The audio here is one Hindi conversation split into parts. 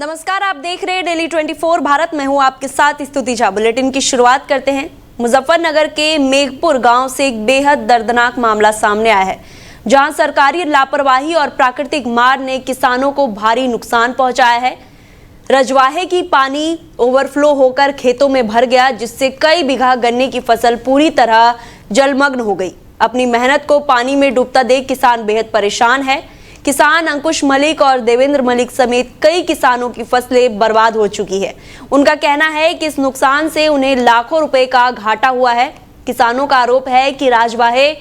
नमस्कार, आप देख रहे हैं डेली 24 भारत। मैं हूं आपके साथ स्तुति झा। बुलेटिन की शुरुआत करते हैं। मुजफ्फरनगर के मेघपुर गांव से एक बेहद दर्दनाक मामला सामने आया है, जहां सरकारी लापरवाही और प्राकृतिक मार ने किसानों को भारी नुकसान पहुंचाया है। रजवाहे की पानी ओवरफ्लो होकर खेतों में भर गया, जिससे कई बीघा गन्ने की फसल पूरी तरह जलमग्न हो गई। अपनी मेहनत को पानी में डूबता देख किसान बेहद परेशान है। किसान अंकुश मलिक और देवेंद्र मलिक समेत कई किसानों की फसलें बर्बाद हो चुकी है। उनका कहना है कि इस नुकसान से उन्हें लाखों रुपए का घाटा हुआ है। किसानों का आरोप है कि राजवाहे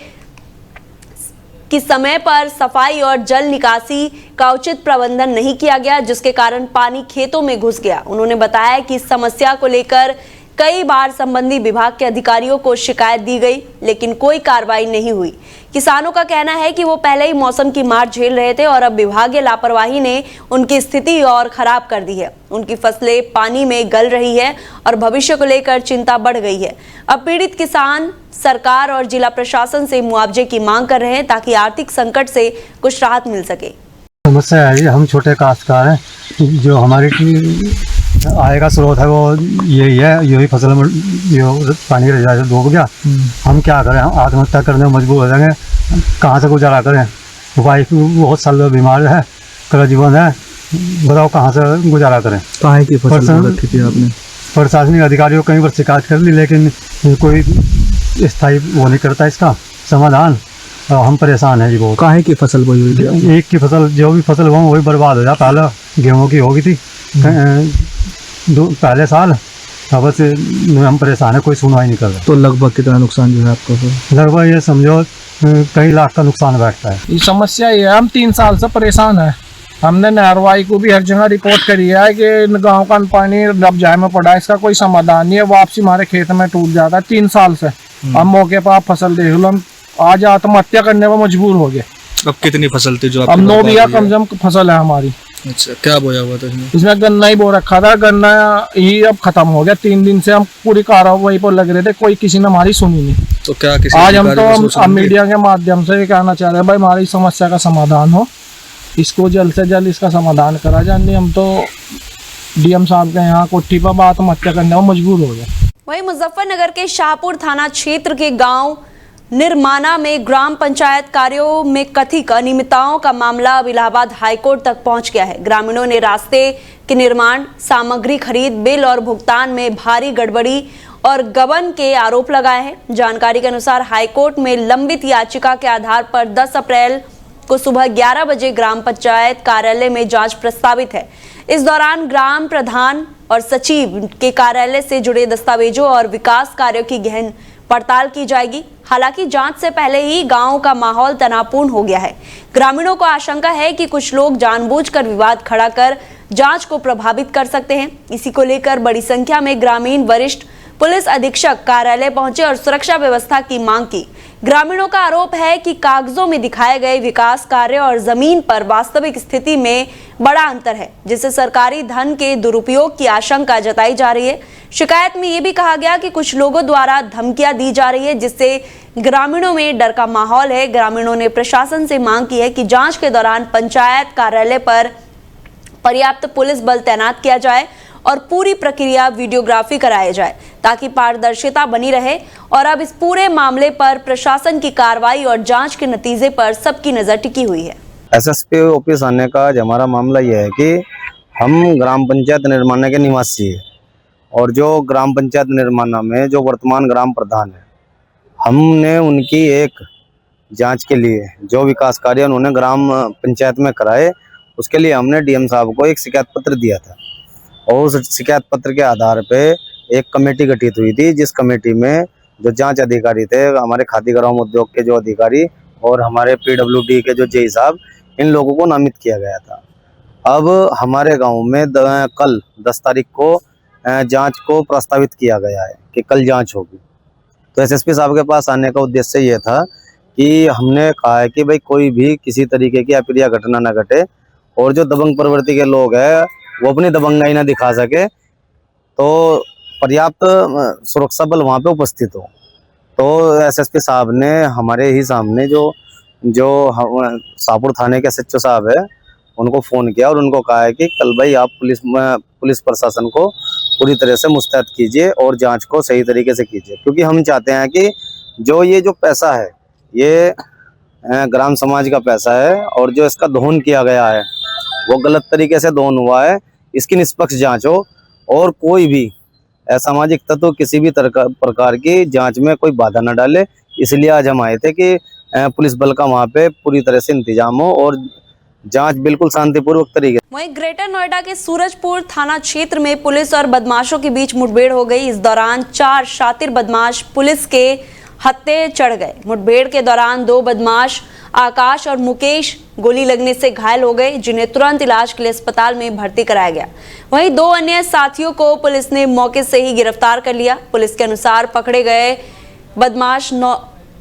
की समय पर सफाई और जल निकासी का उचित प्रबंधन नहीं किया गया, जिसके कारण पानी खेतों में घुस गया। उन्होंने बताया कि इस समस्या को लेकर कई बार संबंधित विभाग के अधिकारियों को शिकायत दी गई, लेकिन कोई कार्रवाई नहीं हुई। किसानों का कहना है कि वो पहले ही मौसम की मार झेल रहे थे और अब विभागीय लापरवाही ने उनकी स्थिति और खराब कर दी है। उनकी फसलें पानी में गल रही है और भविष्य को लेकर चिंता बढ़ गई है। अब पीड़ित किसान सरकार और जिला प्रशासन से मुआवजे की मांग कर रहे हैं, ताकि आर्थिक संकट से कुछ राहत मिल सके। समस्या है, हम छोटे काश्तकार हैं, जो हमारी आय का स्रोत है वो यही है। यही फसल में जो पानी की वजह से डूब गया। हम क्या करें, हम आत्महत्या करने में मजबूर हो जाएंगे। कहाँ से गुजारा करें? वाइफ बहुत साल बीमार है, कल जीवन है, बताओ कहाँ से गुजारा करें? कहाँ की फसल रखी थी आपने? प्रशासनिक अधिकारियों को कई बार शिकायत कर ली, लेकिन कोई स्थायी वो नहीं करता इसका समाधान। हम परेशान हैं जी बहुत। काहे की फसल बोई हुई थी? एक की फसल, जो भी फसल हो वही बर्बाद हो जाता। पहले गेहूँ की होगी थी पहले साल, अब से हम परेशान है, कोई सुनवाई नहीं कर रहा। तो लगभग कितना नुकसान जो है आपको? लगभग ये समझो कई लाख का नुकसान बैठता है। ये समस्या ये है, हम 3 साल से परेशान है। हमने नहरवाई को भी हर जगह रिपोर्ट करी है कि गांव का पानी दब जाए में पड़ा है, इसका कोई समाधान नहीं है। वापसी हमारे खेत में टूट जाता है 3 साल से। हम मौके पर आप फसल देख लो, हम आज आत्महत्या करने में मजबूर हो गए। अब कितनी फसल थी जो? अब 9 बीघा कम से कम फसल है हमारी। अच्छा, क्या बोया हुआ था इसमें? गन्ना ही बो रखा था। गन्ना ही अब खत्म हो गया। 3 दिन से हम पूरी कार्रवाई पर लग रहे थे, कोई किसी ने हमारी सुनी नहीं। तो क्या आज हम मीडिया के माध्यम से ये कहना चाह रहे हैं, भाई हमारी समस्या का समाधान हो, इसको जल्द से जल्द इसका समाधान करा जाए। नहीं हम तो डीएम साहब के यहाँ कोठी पर आत्महत्या करने में मजबूर हो गए। वहीं मुजफ्फरनगर के शाहपुर थाना क्षेत्र के गांव निर्माना में ग्राम पंचायत कार्यों में कथित अनियमितताओं का मामला अब इलाहाबाद हाईकोर्ट तक पहुंच गया है। ग्रामीणों ने रास्ते के निर्माण, सामग्री खरीद, बिल और भुगतान में भारी गड़बड़ी और गबन के आरोप लगाए हैं। जानकारी के अनुसार हाईकोर्ट में लंबित याचिका के आधार पर 10 अप्रैल को सुबह 11 बजे ग्राम पंचायत कार्यालय में जांच प्रस्तावित है। इस दौरान ग्राम प्रधान और सचिव के कार्यालय से जुड़े दस्तावेजों और विकास कार्यों की गहन पड़ताल की जाएगी। हालांकि जांच से पहले ही गांव का माहौल तनावपूर्ण हो गया है। ग्रामीणों को आशंका है कि कुछ लोग जानबूझकर विवाद खड़ा कर जांच को प्रभावित कर सकते हैं। इसी को लेकर बड़ी संख्या में ग्रामीण वरिष्ठ पुलिस अधीक्षक कार्यालय पहुंचे और सुरक्षा व्यवस्था की मांग की। ग्रामीणों का आरोप है कि कागजों में दिखाए गए विकास कार्य और जमीन पर वास्तविक स्थिति में बड़ा अंतर है, जिससे सरकारी धन के दुरुपयोग की आशंका जताई जा रही है। शिकायत में यह भी कहा गया कि कुछ लोगों द्वारा धमकियां दी जा रही है, जिससे ग्रामीणों में डर का माहौल है। ग्रामीणों ने प्रशासन से मांग की है कि जांच के दौरान पंचायत कार्यालय पर पर्याप्त पुलिस बल तैनात किया जाए और पूरी प्रक्रिया वीडियोग्राफी कराई जाए, ताकि पारदर्शिता बनी रहे। और अब इस पूरे मामले पर प्रशासन की कार्रवाई और जांच के नतीजे पर सबकी नजर टिकी हुई है। एसएसपी ऑफिस आने का आज हमारा मामला यह है कि हम ग्राम पंचायत निर्माणा के निवासी हैं और जो ग्राम पंचायत निर्माणा में जो वर्तमान ग्राम प्रधान है, हमने उनकी एक जांच के लिए जो विकास कार्य उन्होंने ग्राम पंचायत में कराए, उसके लिए हमने डीएम साहब को एक शिकायत पत्र दिया था। और उस शिकायत पत्र के आधार पे एक कमेटी गठित हुई थी, जिस कमेटी में जो जांच अधिकारी थे, हमारे खादी ग्राम उद्योग के जो अधिकारी और हमारे पीडब्ल्यूडी के जो जेई साहब, इन लोगों को नामित किया गया था। अब हमारे गांव में कल 10 तारीख को जांच को प्रस्तावित किया गया है कि कल जांच होगी। तो एसएसपी साहब के पास आने का उद्देश्य ये था कि हमने कहा है कि भाई कोई भी किसी तरीके की अप्रिय घटना न घटे और जो दबंग प्रवृत्ति के लोग हैं वो अपनी दबंगाई ना दिखा सके, तो पर्याप्त सुरक्षा बल वहाँ पे उपस्थित हो। तो एसएसपी साहब ने हमारे ही सामने जो शाहपुर थाने के एसएचओ साहब है, उनको फ़ोन किया और उनको कहा है कि कल भाई आप पुलिस प्रशासन को पूरी तरह से मुस्तैद कीजिए और जांच को सही तरीके से कीजिए, क्योंकि हम चाहते हैं कि जो पैसा है ये ग्राम समाज का पैसा है और जो इसका दोहन किया गया है वो गलत तरीके से दोहन हुआ है। इसकी निष्पक्ष जांच हो और कोई भी असामाजिक तत्व किसी भी प्रकार की जांच में कोई बाधा न डाले। इसलिए आज हम आए थे कि पुलिस बल का वहाँ पे पूरी तरह से इंतजाम हो और जांच बिल्कुल शांतिपूर्वक तरीके। वहीं ग्रेटर नोएडा के सूरजपुर थाना क्षेत्र में पुलिस और बदमाशों के बीच मुठभेड़ हो गई। इस दौरान 4 शातिर बदमाश पुलिस के हत्थे चढ़ गए। मुठभेड़ के दौरान 2 बदमाश आकाश और मुकेश गोली लगने से घायल हो गए, जिन्हें तुरंत इलाज के लिए अस्पताल में भर्ती कराया गया। वहीं 2 अन्य साथियों को पुलिस ने मौके से ही गिरफ्तार कर लिया। पुलिस के अनुसार पकड़े गए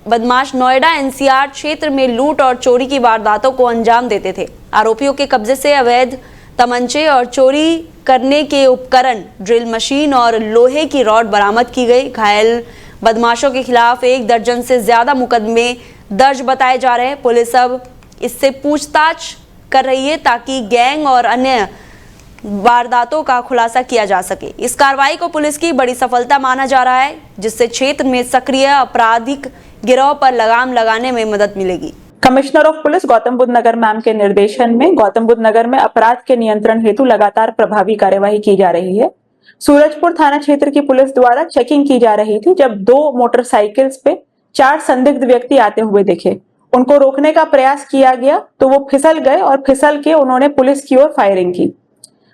बदमाश नोएडा एनसीआर क्षेत्र में लूट और चोरी की वारदातों को अंजाम देते थे। आरोपियों के कब्जे से अवैध तमंचे और चोरी करने के उपकरण, ड्रिल मशीन और लोहे की रॉड बरामद की गई। घायल बदमाशों के खिलाफ 1 दर्जन से ज्यादा मुकदमे दर्ज बताए जा रहे हैं। पुलिस अब इससे पूछताछ कर रही है ताकि गैंग और अन्य वारदातों का खुलासा किया जा सके। इस कार्रवाई को पुलिस की बड़ी सफलता माना जा रहा है, जिससे क्षेत्र में सक्रिय आपराधिक गिरोह पर लगाम लगाने में मदद मिलेगी। Commissioner of police Gautam Buddha Nagar ma'am के निर्देशन में गौतम बुद्ध नगर में अपराध के नियंत्रण हेतु लगातार प्रभावी कार्यवाही की जा रही है। सूरजपुर थाना क्षेत्र की पुलिस द्वारा चेकिंग की जा रही थी जब 2 मोटरसाइकिल्स पे 4 संदिग्ध व्यक्ति आते हुए दिखे। उनको रोकने का प्रयास किया गया तो वो फिसल गए और फिसल के उन्होंने पुलिस की ओर फायरिंग की।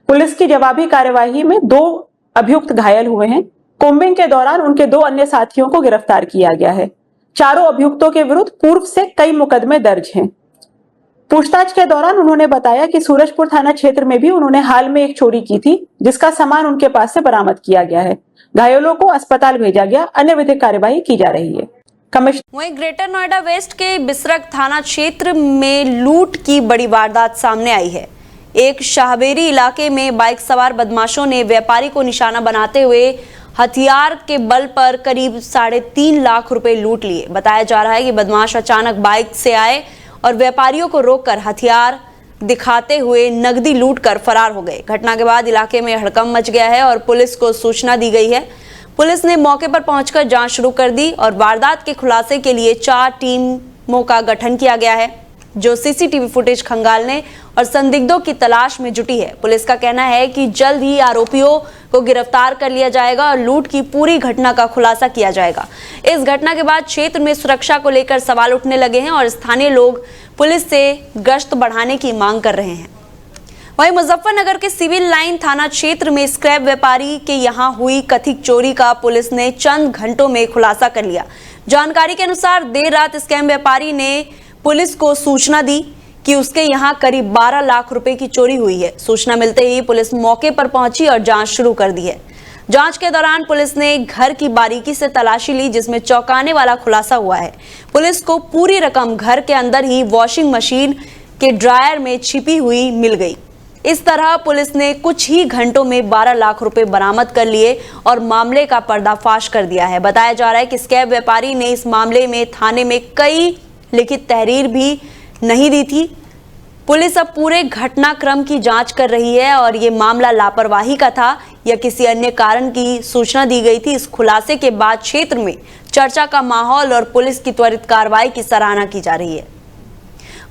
पुलिस की जवाबी कार्यवाही में 2 अभियुक्त घायल हुए हैं। कोम्बिंग के दौरान उनके 2 अन्य साथियों को गिरफ्तार किया गया है। चारों अभियुक्तों के विरुद्ध पूर्व से कई मुकदमे दर्ज हैं। पूछताछ के दौरान उन्होंने बताया कि सूरजपुर थाना क्षेत्र में भी उन्होंने हाल में एक चोरी की थी, जिसका सामान उनके पास से बरामद किया गया है। घायलों को अस्पताल भेजा गया। अन्य विधिक कार्यवाही की जा रही है। वहीं ग्रेटर नोएडा वेस्ट के बिसरक थाना क्षेत्र में लूट की बड़ी वारदात सामने आई है। एक शाहबेरी इलाके में बाइक सवार बदमाशों ने व्यापारी को निशाना बनाते हुए हथियार के बल पर करीब 3.5 लाख रुपए लूट लिए। बताया जा रहा है कि बदमाश अचानक बाइक से आए और व्यापारियों को रोककर हथियार दिखाते हुए नकदी लूट कर फरार हो गए। घटना के बाद इलाके में हड़कंप मच गया है और पुलिस को सूचना दी गई है। पुलिस ने मौके पर पहुंचकर जांच शुरू कर दी और वारदात के खुलासे के लिए 4 टीमों का गठन किया गया है, जो सीसीटीवी फुटेज खंगालने और संदिग्धों की तलाश में जुटी है। पुलिस का कहना है कि जल्द ही आरोपियों को गिरफ्तार कर लिया जाएगा और लूट की पूरी घटना का खुलासा किया जाएगा। इस घटना के बाद क्षेत्र में सुरक्षा को लेकर सवाल उठने लगे हैं और स्थानीय लोग पुलिस से गश्त बढ़ाने की मांग कर रहे हैं। वहीं मुजफ्फरनगर के सिविल लाइन थाना क्षेत्र में स्क्रैप व्यापारी के यहां हुई कथित चोरी का पुलिस ने चंद घंटों में खुलासा कर लिया। जानकारी के अनुसार देर रात स्कैम व्यापारी ने पुलिस को सूचना दी कि उसके यहां करीब 12 लाख रुपए की चोरी हुई है। सूचना मिलते ही पुलिस मौके पर पहुंची और जांच शुरू कर दी है। जांच के दौरान पुलिस ने घर की बारीकी से तलाशी ली, जिसमें चौंकाने वाला खुलासा हुआ है। पुलिस को पूरी रकम घर के अंदर ही वॉशिंग मशीन के ड्रायर में छिपी हुई मिल गई। इस तरह पुलिस ने कुछ ही घंटों में 12 लाख रुपए बरामद कर लिए और मामले का पर्दाफाश कर दिया है। बताया जा रहा है कि स्क्रैप व्यापारी ने इस मामले में थाने में कई लिखित तहरीर भी नहीं दी थी। पुलिस अब पूरे घटनाक्रम की जांच कर रही है और ये मामला लापरवाही का था या किसी अन्य कारण की सूचना दी गई थी। इस खुलासे के बाद क्षेत्र में चर्चा का माहौल और पुलिस की त्वरित कार्रवाई की सराहना की जा रही है।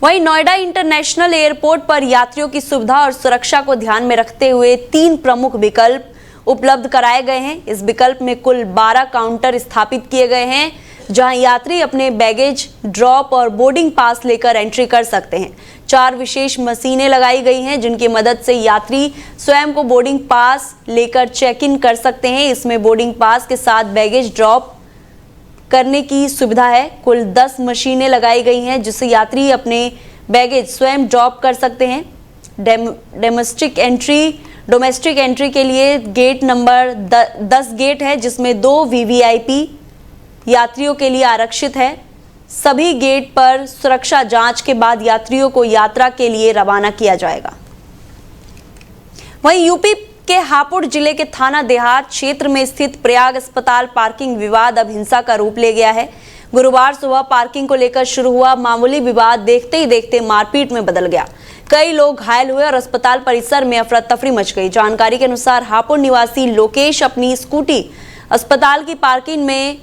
वहीं नोएडा इंटरनेशनल एयरपोर्ट पर यात्रियों की सुविधा और सुरक्षा को ध्यान में रखते हुए 3 प्रमुख विकल्प उपलब्ध कराए गए हैं। इस विकल्प में कुल 12 काउंटर स्थापित किए गए हैं, जहां यात्री अपने बैगेज ड्रॉप और बोर्डिंग पास लेकर एंट्री कर सकते हैं। 4 विशेष मशीनें लगाई गई हैं, जिनकी मदद से यात्री स्वयं को बोर्डिंग पास लेकर चेक इन कर सकते हैं। इसमें बोर्डिंग पास के साथ बैगेज ड्रॉप करने की सुविधा है। कुल 10 मशीनें लगाई गई हैं, जिससे यात्री अपने बैगेज स्वयं ड्रॉप कर सकते हैं। डोमेस्टिक एंट्री के लिए गेट नंबर 10 गेट है, जिसमें 2 वीवीआईपी यात्रियों के लिए आरक्षित है। सभी गेट पर सुरक्षा जांच के बाद यात्रियों को यात्रा के लिए रवाना किया जाएगा। वहीं यूपी के हापुड़ जिले के थाना देहात क्षेत्र में स्थित प्रयाग अस्पताल पार्किंग विवाद अब हिंसा का रूप ले गया है। गुरुवार सुबह पार्किंग को लेकर शुरू हुआ मामूली विवाद देखते ही देखते मारपीट में बदल गया। कई लोग घायल हुए और अस्पताल परिसर में अफरा तफरी मच गई। जानकारी के अनुसार हापुड़ निवासी लोकेश अपनी स्कूटी अस्पताल की पार्किंग में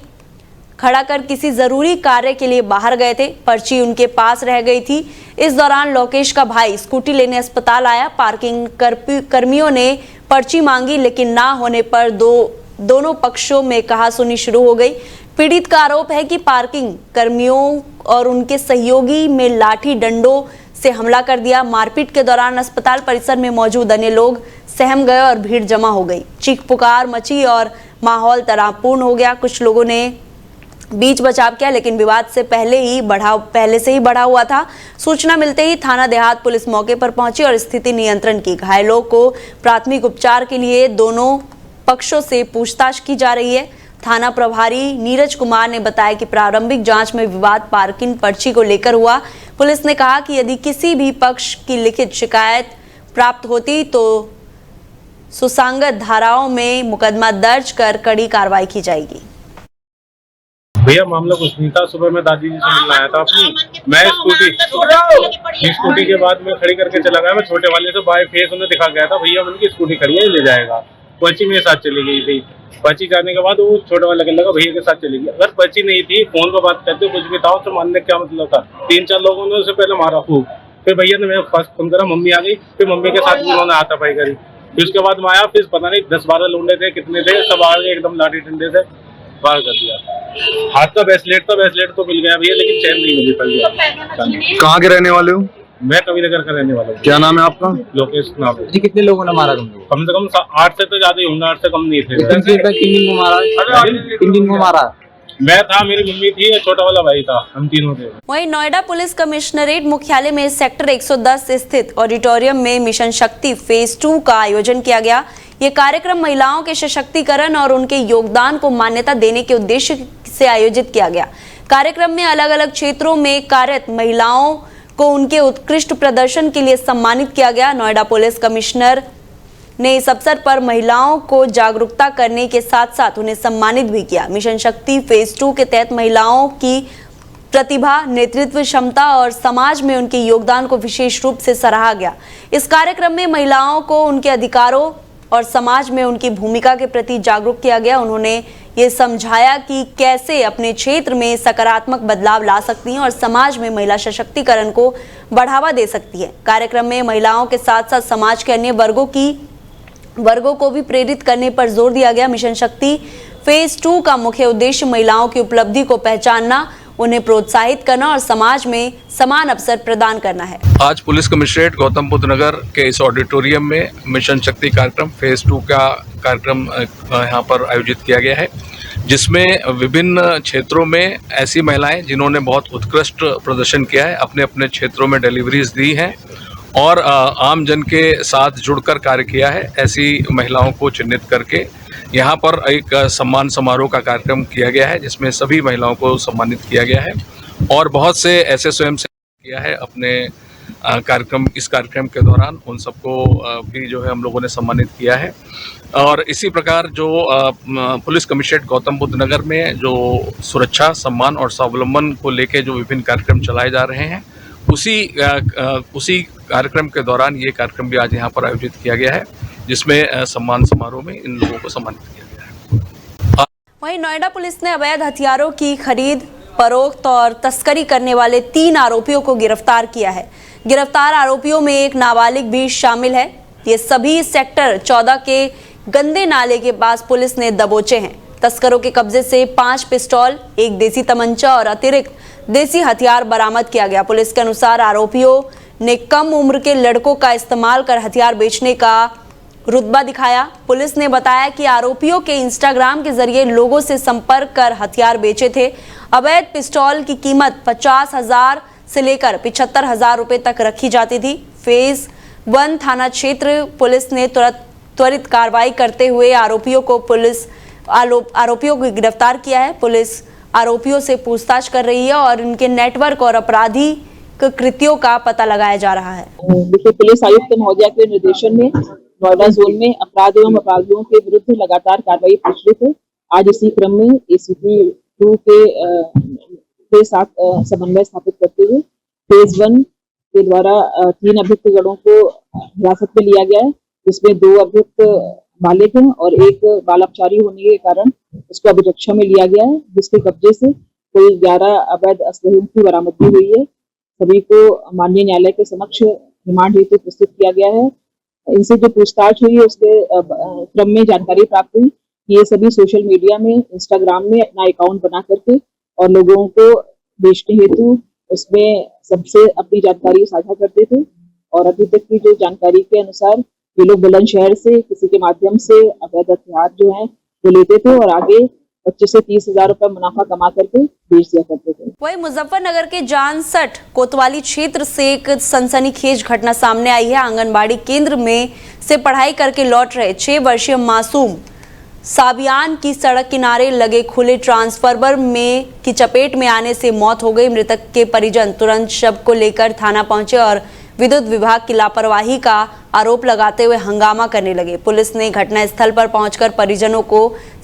खड़ा कर किसी जरूरी कार्य के लिए बाहर गए थे। पर्ची उनके पास रह गई थी। इस दौरान लोकेश का भाई स्कूटी लेने अस्पताल आया। पार्किंग कर्मियों ने पर्ची मांगी, लेकिन ना होने पर दोनों पक्षों में कहासुनी शुरू हो गई। पीड़ित का आरोप है कि पार्किंग कर्मियों और उनके सहयोगी में लाठी डंडों से हमला कर दिया। मारपीट के दौरान अस्पताल परिसर में मौजूद अन्य लोग सहम गए और भीड़ जमा हो गई। चीख पुकार मची और माहौल तनावपूर्ण हो गया। कुछ लोगों ने बीच बचाव किया, लेकिन विवाद से पहले से ही बढ़ा हुआ था। सूचना मिलते ही थाना देहात पुलिस मौके पर पहुंची और स्थिति नियंत्रण की। घायलों को प्राथमिक उपचार के लिए दोनों पक्षों से पूछताछ की जा रही है। थाना प्रभारी नीरज कुमार ने बताया कि प्रारंभिक जांच में विवाद पार्किंग पर्ची को लेकर हुआ। पुलिस ने कहा कि यदि किसी भी पक्ष की लिखित शिकायत प्राप्त होती तो सुसंगत धाराओं में मुकदमा दर्ज कर कड़ी कार्रवाई की जाएगी। भैया मामला कुछ नहीं था। सुबह मैं दादी जी से मिलने आया था अपनी। मैं स्कूटी के बाद में खड़ी करके चला गया। मैं छोटे वाले से बाय फेस उन्हें दिखा गया था, भैया उनकी स्कूटी खड़ी है, ले जाएगा। पर्ची मेरे साथ चली गई थी। पर्ची जाने के बाद वो छोटे वाले कहने लगा भैया के साथ चली गई। अगर पर्ची नहीं थी, फोन पर बात करते कुछ भी था, तो मानने क्या मतलब था। 3-4 लोगों ने उसे पहले मारा खूब। फिर भैया ने मेरे फर्स्ट फोन करा, मम्मी आ गई। फिर मम्मी के साथ भी उन्होंने हाथापाई करी। फिर उसके बाद मैं आया, फिर पता नहीं 10-12 लोंडे थे, कितने थे, सब आ गए एकदम लाठी डंडे से बाहर कर दिया। हाथ का ब्रेसलेट था, ब्रेसलेट तो मिल गया भैया, लेकिन चैन नहीं मिली पहले। कहाँ के रहने वाले हो? मैं कविनगर का रहने वाला हूँ। क्या नाम है आपका? लोकेश नाम है। जी, कितने लोगों ने मारा तुमको? कम से कम 8 से तो ज्यादा ही होंगे, 8 से कम नहीं थे। किन दिन को मारा? किन दिन को मारा? मैं था, मेरी मम्मी थी, छोटा वाला भाई था, हम तीनों थे। वहीं नोएडा पुलिस कमिश्नरेट मुख्यालय में सेक्टर 110 स्थित ऑडिटोरियम में मिशन शक्ति फेज 2 का आयोजन किया गया। ये कार्यक्रम महिलाओं के सशक्तिकरण और उनके योगदान को मान्यता देने के उद्देश्य से आयोजित किया गया। कार्यक्रम में अलग अलग क्षेत्रों में कार्यरत महिलाओं को उनके उत्कृष्ट प्रदर्शन के लिए सम्मानित किया गया। नोएडा पुलिस कमिश्नर ने इस अवसर पर महिलाओं को जागरूकता करने के साथ साथ उन्हें सम्मानित भी किया। मिशन शक्ति फेज 2 के तहत महिलाओं की प्रतिभा, नेतृत्व क्षमता और समाज में उनके योगदान को विशेष रूप से सराहा गया। इस कार्यक्रम में महिलाओं को उनके अधिकारों और समाज में उनकी भूमिका के प्रति जागरूक किया गया। उन्होंने ये समझाया कि कैसे अपने क्षेत्र में सकारात्मक बदलाव ला सकती हैं और समाज में महिला सशक्तिकरण को बढ़ावा दे सकती है। कार्यक्रम में महिलाओं के साथ साथ समाज के अन्य वर्गों को भी प्रेरित करने पर जोर दिया गया। मिशन शक्ति फेज 2 का मुख्य उद्देश्य महिलाओं की उपलब्धि को पहचानना, उन्हें प्रोत्साहित करना और समाज में समान अवसर प्रदान करना है। आज पुलिस कमिश्नरेट गौतम बुद्ध नगर के इस ऑडिटोरियम में मिशन शक्ति कार्यक्रम फेज 2 का कार्यक्रम यहाँ पर आयोजित किया गया है, जिसमें विभिन्न क्षेत्रों में ऐसी महिलाएं जिन्होंने बहुत उत्कृष्ट प्रदर्शन किया है, अपने अपने क्षेत्रों में डिलीवरीज दी हैं और आम जन के साथ जुड़कर कार्य किया है। ऐसी महिलाओं को चिन्हित करके यहाँ पर एक सम्मान समारोह का कार्यक्रम किया गया है, जिसमें सभी महिलाओं को सम्मानित किया गया है और बहुत से ऐसे स्वयं से किया है अपने इस कार्यक्रम के दौरान, उन सबको भी जो है हम लोगों ने सम्मानित किया है। और इसी प्रकार जो पुलिस कमिश्नरेट गौतम बुद्ध नगर में जो सुरक्षा, सम्मान और स्वावलंबन को लेके जो विभिन्न कार्यक्रम चलाए जा रहे हैं, उसी कार्यक्रम के दौरान ये कार्यक्रम भी आज यहाँ पर आयोजित किया गया है, जिसमें सम्मान समारोह में इन लोगों को सम्मानित किया गया है। वहीं नोएडा पुलिस ने अवैध हथियारों की खरीद, फरोख्त और तस्करी करने वाले 3 आरोपियों को गिरफ्तार किया है। गिरफ्तार आरोपियों में एक नाबालिग भी शामिल है। ये सभी सेक्टर 14 के गंदे नाले के पास पुलिस ने दबोचे हैं। तस्करों के कब्जे से 5 पिस्तौल, 1 देसी तमंचा और अतिरिक्त देसी हथियार बरामद किया गया। पुलिस के अनुसार आरोपियों ने कम उम्र के लड़कों का इस्तेमाल कर हथियार बेचने का रुतबा दिखाया। पुलिस ने बताया कि आरोपियों के इंस्टाग्राम के जरिए लोगों से संपर्क कर हथियार बेचे थे। अवैध पिस्तौल की कीमत 50,000 से लेकर 75,000 रुपए तक रखी जाती थी। फेज 1 थाना क्षेत्र पुलिस ने त्वरित कार्रवाई करते हुए आरोपियों को गिरफ्तार किया है। पुलिस आरोपियों से पूछताछ कर रही है और इनके नेटवर्क और आपराधिक कृत्यों का पता लगाया जा रहा है। देखिए, पुलिस आयुक्त महोदया के निर्देशन में नोएडा जोन में अपराध एवं अपराधियों के विरुद्ध लगातार कार्रवाई प्रचलित है। आज इसी क्रम में ACP 2 के साथ समन्वय स्थापित करते हुए फेज 1 के द्वारा 3 अभियुक्तगणों को हिरासत में लिया गया है, जिसमें 2 अभियुक्त बालिग हैं और एक बाल अपचारी होने के कारण उसको अभिरक्षा में लिया गया है, जिसके कब्जे से कुल 11 अवैध असलहों की बरामदगी हुई है। सभी को माननीय न्यायालय के समक्ष रिमांड हेतु प्रस्तुत किया गया है। इनसे जो पूछताछ हुई है उसके क्रम में जानकारी प्राप्त हुई कि ये सभी सोशल मीडिया में, इंस्टाग्राम में अपना अकाउंट बना करके और लोगों को बेचने हेतु उसमें सबसे अपनी जानकारी साझा करते थे। और अभी तक की जो जानकारी के अनुसार ये लोग बुलंदशहर से किसी के माध्यम से अवैध हथियार जो है वो लेते थे और आगे 25 से 30 हजार रुपए मुनाफा कमा करके बेच दिया करते थे। वहीं मुजफ्फरनगर के जानसठ कोतवाली क्षेत्र से एक सनसनीखेज घटना सामने आई है। आंगनबाड़ी केंद्र में से पढ़ाई करके लौट रहे 6 वर्षीय मासूम साबियान की सड़क किनारे लगे खुले ट्रांसफार्मर में की चपेट में आने से मौत हो गई। मृतक के परिजन तुरंत शव को लेकर थाना पहुंचे और विद्युत विभाग की लापरवाही का आरोप लगाते हुए हंगामा करने लगे। पुलिस ने घटनास्थल पर पहुंचकर परिजनों को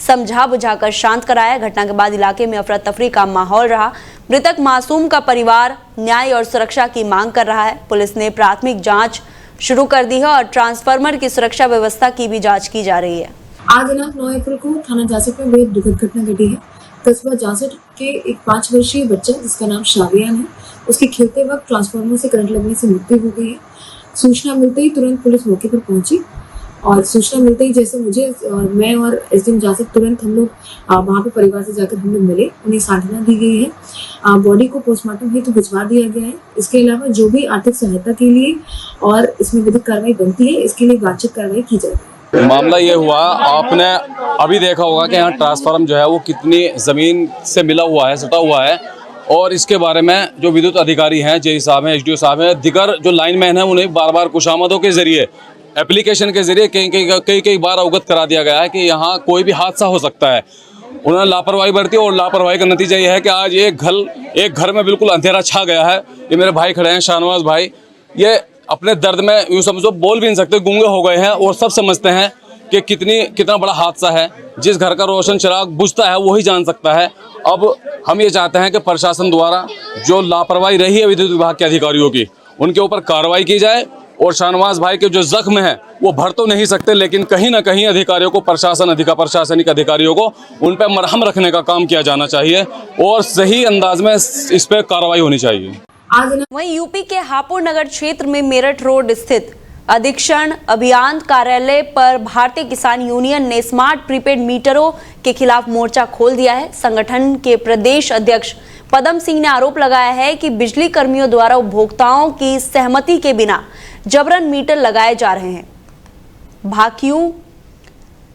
समझा बुझाकर शांत कराया। घटना के बाद इलाके में अफरा तफरी का माहौल रहा। मृतक मासूम का परिवार न्याय और सुरक्षा की मांग कर रहा है। पुलिस ने प्राथमिक जांच शुरू कर दी है और ट्रांसफार्मर की सुरक्षा व्यवस्था की भी जाँच की जा रही है। आज दिनांक 9 अप्रैल को थाना जासठ में बेहद दुखद घटना घटी है। कस्बा जासठ के एक 5 वर्षीय बच्चा जिसका नाम शाबियान है, उसके खेलते वक्त ट्रांसफार्मर से करंट लगने से मृत्यु हो गई है। सूचना मिलते ही तुरंत पुलिस मौके पर पहुंची और सूचना मिलते ही जैसे मुझे और मैं और एसडीएम जासठ तुरंत हम लोग वहाँ पे परिवार से जाकर हम लोग मिले। उन्हें सांत्वना दी गई है। बॉडी को पोस्टमार्टम हेतु भिजवा दिया गया है। इसके अलावा जो भी आर्थिक सहायता के लिए और इसमें विधिक कार्रवाई बनती है, इसके लिए वांछित कार्रवाई की जाएगी। मामला ये हुआ, आपने अभी देखा होगा कि यहाँ ट्रांसफार्मर जो है वो कितनी ज़मीन से मिला हुआ है, सटा हुआ है। और इसके बारे में जो विद्युत अधिकारी हैं, जेई साहब हैं, एसडीओ साहब हैं, दिगर जो लाइनमैन हैं, उन्हें बार बार खुशामदों के जरिए, एप्लीकेशन के जरिए कई बार अवगत करा दिया गया है कि यहाँ कोई भी हादसा हो सकता है। उन्होंने लापरवाही बरती और लापरवाही का नतीजा ये है कि आज एक घर में बिल्कुल अंधेरा छा गया है। ये मेरे भाई खड़े हैं, शाहनवाज भाई, ये अपने दर्द में यूँ समझो बोल भी नहीं सकते, गूंगे हो गए हैं और सब समझते हैं कि कितना बड़ा हादसा है। जिस घर का रोशन चिराग बुझता है वही जान सकता है। अब हम ये चाहते हैं कि प्रशासन द्वारा जो लापरवाही रही है विद्युत विभाग के अधिकारियों की, उनके ऊपर कार्रवाई की जाए। और शाहनवाज भाई के जो जख्म है वो भर तो नहीं सकते, लेकिन कहीं ना कहीं अधिकारियों को, प्रशासनिक अधिकारियों को उन पर मरहम रखने का काम किया जाना चाहिए और सही अंदाज में इस पर कार्रवाई होनी चाहिए। वहीं यूपी के हापुड़ नगर क्षेत्र में मेरठ रोड स्थित अधीक्षण अभियान कार्यालय पर भारतीय किसान यूनियन ने स्मार्ट प्रीपेड मीटरों के खिलाफ मोर्चा खोल दिया है। संगठन के प्रदेश अध्यक्ष पदम सिंह ने आरोप लगाया है कि बिजली कर्मियों द्वारा उपभोक्ताओं की सहमति के बिना जबरन मीटर लगाए जा रहे हैं।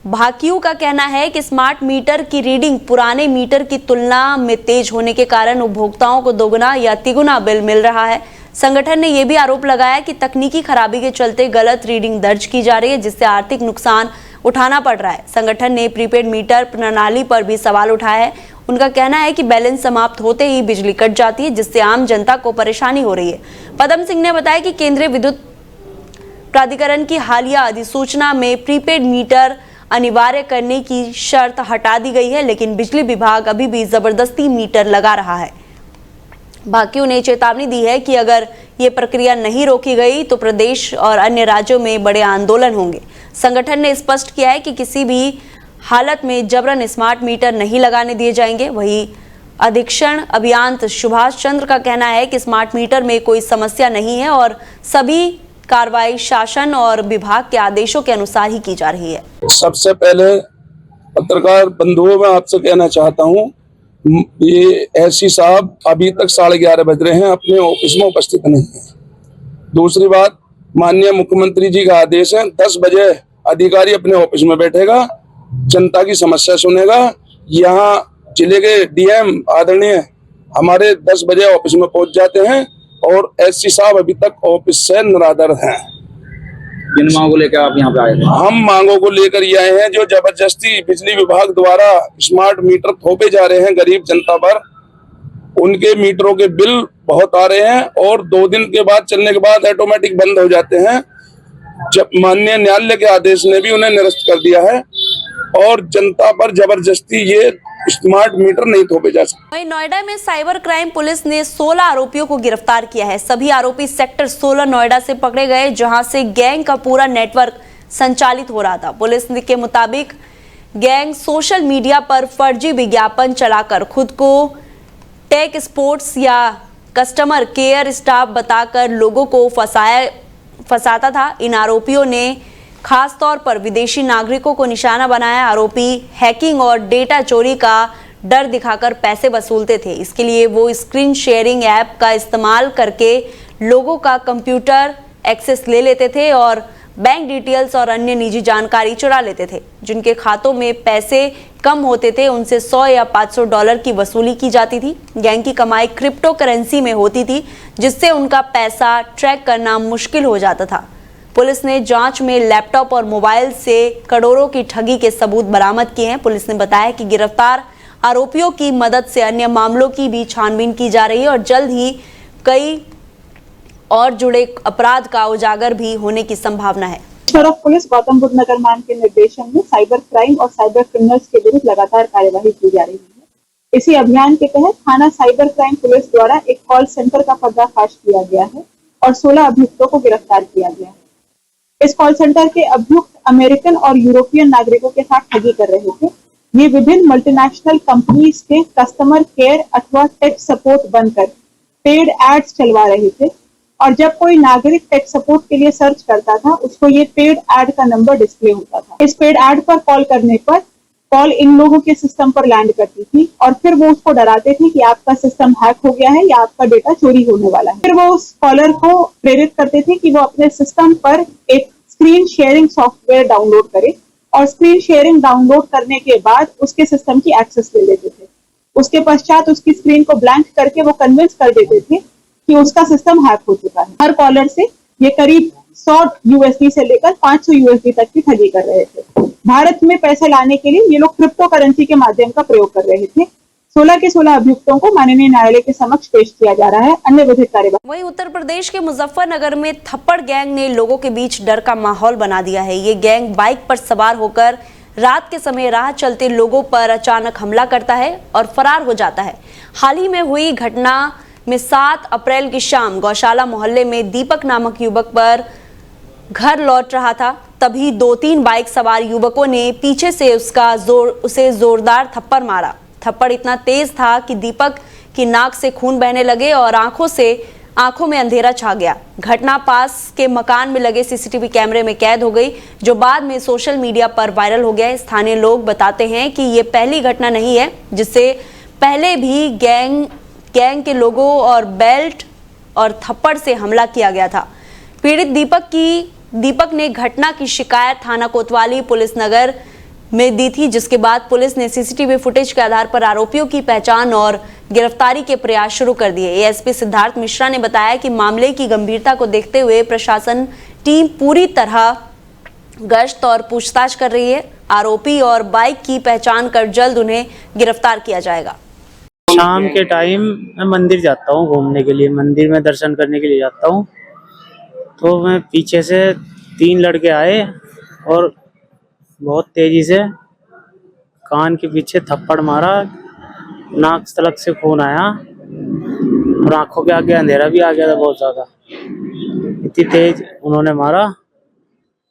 भाकियू का कहना है कि स्मार्ट मीटर की रीडिंग पुराने मीटर की तुलना में तेज होने के कारण उपभोक्ताओं को दोगुना या तिगुना बिल मिल रहा है। संगठन ने यह भी आरोप लगाया कि तकनीकी खराबी के चलते गलत रीडिंग दर्ज की जा रही है, जिससे आर्थिक नुकसान उठाना पड़ रहा है। संगठन ने प्रीपेड मीटर प्रणाली पर भी सवाल उठाया है। उनका कहना है कि बैलेंस समाप्त होते ही बिजली कट जाती है, जिससे आम जनता को परेशानी हो रही है। पदम सिंह ने बताया कि केंद्रीय विद्युत प्राधिकरण की हालिया अधिसूचना में प्रीपेड मीटर अनिवार्य करने की शर्त हटा दी गई है, लेकिन बिजली विभाग अभी भी जबरदस्ती मीटर लगा रहा है। भाकियू ने चेतावनी दी है कि अगर ये प्रक्रिया नहीं रोकी गई तो प्रदेश और अन्य राज्यों में बड़े आंदोलन होंगे। संगठन ने स्पष्ट किया है कि किसी भी हालत में जबरन स्मार्ट मीटर नहीं लगाने दिए जाएंगे। वहीं अधीक्षण अभियान सुभाष चंद्र का कहना है कि स्मार्ट मीटर में कोई समस्या नहीं है और सभी कार्रवाई शासन और विभाग के आदेशों के अनुसार ही की जा रही है। सबसे पहले पत्रकार बंधुओं में आपसे कहना चाहता हूँ, ये एससी साहब अभी तक 11:30 बज रहे हैं, अपने ऑफिस में उपस्थित नहीं है। दूसरी बात, माननीय मुख्यमंत्री जी का आदेश है 10 बजे अधिकारी अपने ऑफिस में बैठेगा, जनता की समस्या सुनेगा। यहाँ जिले के डीएम आदरणीय हमारे 10 बजे ऑफिस में पहुंच जाते हैं और एससी साहब अभी तक ऑफिस से निरादर हैं। किन मांगों को लेकर आप यहाँ पे आए थे? हम मांगों को लेकर ये आए हैं जो जबरदस्ती बिजली विभाग द्वारा स्मार्ट मीटर थोपे जा रहे हैं गरीब जनता पर। उनके मीटरों के बिल बहुत आ रहे हैं और 2 दिन के बाद चलने के बाद ऑटोमेटिक बंद हो जाते हैं। जब माननीय न्यायालय के आदेश ने भी उन्हें निरस्त कर दिया है और जनता पर जबरदस्ती ये स्मार्ट मीटर नहीं थोपे जा सकते। वहीं नोएडा में साइबर क्राइम पुलिस ने 16 आरोपियों को गिरफ्तार किया है। सभी आरोपी सेक्टर 16 नोएडा से पकड़े गए, जहां से गैंग का पूरा नेटवर्क संचालित हो रहा था। पुलिस के मुताबिक गैंग सोशल मीडिया पर फर्जी विज्ञापन चलाकर खुद को टेक स्पोर्ट्स या कस्टमर केयर स्टाफ बताकर लोगों को फंसाता था। इन आरोपियों ने खास तौर पर विदेशी नागरिकों को निशाना बनाया। आरोपी हैकिंग और डेटा चोरी का डर दिखाकर पैसे वसूलते थे। इसके लिए वो स्क्रीन शेयरिंग ऐप का इस्तेमाल करके लोगों का कंप्यूटर एक्सेस ले लेते थे और बैंक डिटेल्स और अन्य निजी जानकारी चुरा लेते थे। जिनके खातों में पैसे कम होते थे उनसे $100 या $500 की वसूली की जाती थी। गैंग की कमाई क्रिप्टो करेंसी में होती थी, जिससे उनका पैसा ट्रैक करना मुश्किल हो जाता था। पुलिस ने जांच में लैपटॉप और मोबाइल से करोड़ों की ठगी के सबूत बरामद किए हैं। पुलिस ने बताया कि गिरफ्तार आरोपियों की मदद से अन्य मामलों की भी छानबीन की जा रही है और जल्द ही कई और जुड़े अपराध का उजागर भी होने की संभावना है। शरफ पुलिस गौतम बुद्ध नगर मैम के निर्देशन में साइबर क्राइम और साइबर क्रिमिनल्स के विरुद्ध लगातार कार्यवाही की जा रही है। इसी अभियान के तहत थाना साइबर क्राइम पुलिस द्वारा एक कॉल सेंटर का पर्दाफाश किया गया है और 16 अभियुक्तों को गिरफ्तार किया गया है। इस कॉल सेंटर के अभियुक्त अमेरिकन और यूरोपियन नागरिकों के साथ ठगी कर रहे थे। ये विभिन्न मल्टीनेशनल कंपनीज के कस्टमर केयर अथवा टेक सपोर्ट बनकर पेड एड्स चलवा रहे थे और जब कोई नागरिक टेक सपोर्ट के लिए सर्च करता था उसको ये पेड एड का नंबर डिस्प्ले होता था। इस पेड एड पर कॉल करने पर कॉल इन लोगों के सिस्टम पर लैंड करती थी और फिर वो उसको डराते थे कि आपका सिस्टम हैक हो गया है या आपका डेटा चोरी होने वाला है। फिर वो उस कॉलर को प्रेरित करते थे कि वो अपने सिस्टम पर एक स्क्रीन शेयरिंग सॉफ्टवेयर डाउनलोड करे और स्क्रीन शेयरिंग डाउनलोड करने के बाद उसके सिस्टम की एक्सेस ले लेते थे। उसके पश्चात उसकी स्क्रीन को ब्लैंक करके वो कन्विंस कर देते थे कि उसका सिस्टम हैक हो चुका है। हर कॉलर से ये करीब 100 USD से लेकर 500 USD तक की ठगी कर रहे थे। भारत में पैसे लाने के लिए ये लोग क्रिप्टो करेंसी के माध्यम का प्रयोग कर रहे थे। 16 के 16 अभियुक्तों को माननीय न्यायालय के समक्ष पेश किया जा रहा है। अन्य विधिक कार्यवाही। वहीं उत्तर प्रदेश के मुजफ्फरनगर में थप्पड़ गैंग ने लोगों के बीच डर का माहौल बना दिया है। ये गैंग बाइक पर सवार होकर रात के समय राह चलते लोगों पर अचानक हमला करता है और फरार हो जाता है। हाल ही में हुई घटना में 7 अप्रैल की शाम गौशाला मोहल्ले में दीपक नामक युवक पर घर लौट रहा था, तभी 2-3 बाइक सवार युवकों ने पीछे से उसे जोरदार थप्पड़ मारा। थप्पड़ इतना तेज था कि दीपक की नाक से खून बहने लगे और आंखों में अंधेरा छा गया। घटना पास के मकान में लगे CCTV कैमरे में कैद हो गई, जो बाद में सोशल मीडिया पर वायरल हो गया। स्थानीय लोग बताते हैं कि ये पहली घटना नहीं है, जिससे पहले भी गैंग के लोगों और बेल्ट और थप्पड़ से हमला किया गया था। पीड़ित दीपक ने घटना की शिकायत थाना कोतवाली पुलिस नगर में दी थी, जिसके बाद पुलिस ने CCTV फुटेज के आधार पर आरोपियों की पहचान और गिरफ्तारी के प्रयास शुरू कर दिए। ASP सिद्धार्थ मिश्रा ने बताया कि मामले की गंभीरता को देखते हुए प्रशासन टीम पूरी तरह गश्त और पूछताछ कर रही है। आरोपी और बाइक की पहचान कर जल्द उन्हें गिरफ्तार किया जाएगा। शाम के टाइम मैं मंदिर जाता हूँ घूमने के लिए, मंदिर में दर्शन करने के लिए जाता हूँ, तो मैं पीछे से 3 लड़के आए और बहुत तेजी से कान के पीछे थप्पड़ मारा, नाक तलक से खून आया और आंखों के आगे अंधेरा भी आ गया था बहुत ज्यादा। इतनी तेज उन्होंने मारा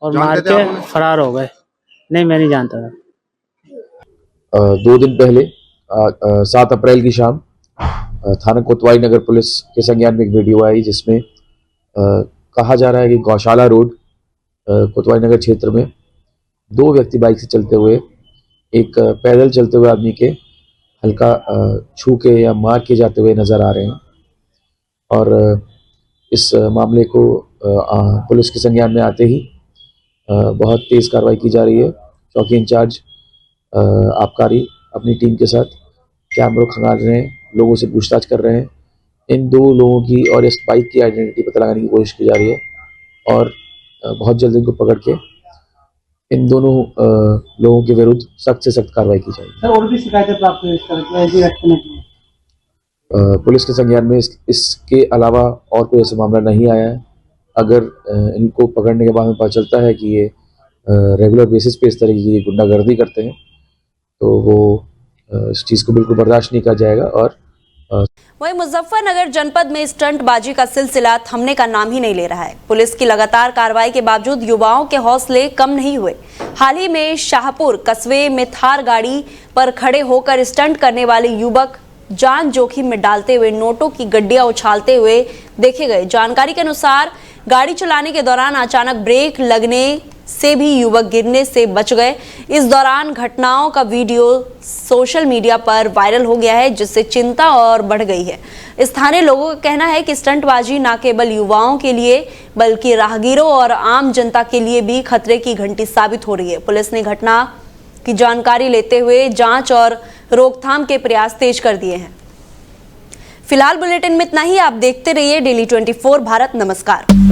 और मार के फरार हो गए। नहीं, मैं नहीं जानता था। 2 दिन पहले 7 अप्रैल की शाम थाना कोतवाली नगर पुलिस के संज्ञान में एक वीडियो आई, जिसमें कहा जा रहा है कि गौशाला रोड कोतवाली नगर क्षेत्र में 2 व्यक्ति बाइक से चलते हुए एक पैदल चलते हुए आदमी के हल्का छू के या मार के जाते हुए नजर आ रहे हैं। और इस मामले को पुलिस के संज्ञान में आते ही बहुत तेज कार्रवाई की जा रही है। चौकी इंचार्ज आबकारी अपनी टीम के साथ कैमरों खंगाल रहे हैं, लोगों से पूछताछ कर रहे हैं। इन 2 लोगों की और इस बाइक की आइडेंटिटी पता लगाने की कोशिश की जा रही है और बहुत जल्द इनको पकड़ के इन दोनों लोगों के विरुद्ध सख्त से सख्त कार्रवाई की जाएगी। सर, और भी शिकायतें प्राप्त हुई इस तरह की, ऐसी व्यक्ति की? पुलिस के संज्ञान में इसके अलावा और कोई ऐसा मामला नहीं आया है। अगर इनको पकड़ने के बाद में पता चलता है कि ये रेगुलर बेसिस पे इस तरीके की गुंडागर्दी करते हैं, तो वो इस चीज़ को बिल्कुल बर्दाश्त नहीं किया जाएगा। और वहीं मुजफ्फरनगर जनपद में स्टंटबाजी का सिलसिला थमने का नाम ही नहीं ले रहा है। पुलिस की लगातार कार्रवाई के बावजूद युवाओं के हौसले कम नहीं हुए। हाल ही में शाहपुर कस्बे में थार गाड़ी पर खड़े होकर स्टंट करने वाले युवक जान जोखिम में डालते हुए नोटों की गड्डियां उछालते हुए देखे गए। जानकारी के अनुसार गाड़ी चलाने के दौरान अचानक ब्रेक लगने से भी युवक गिरने से बच गए। इस दौरान घटनाओं का वीडियो सोशल मीडिया पर वायरल हो गया है, जिससे चिंता और बढ़ गई है। स्थानीय लोगों का कहना है कि स्टंटबाजी न केवल युवाओं के लिए बल्कि राहगीरों और आम जनता के लिए भी खतरे की घंटी साबित हो रही है। पुलिस ने घटना की जानकारी लेते हुए जांच और रोकथाम के प्रयास तेज कर दिए हैं। फिलहाल बुलेटिन में इतना ही। आप देखते रहिए डेली 24 भारत। नमस्कार।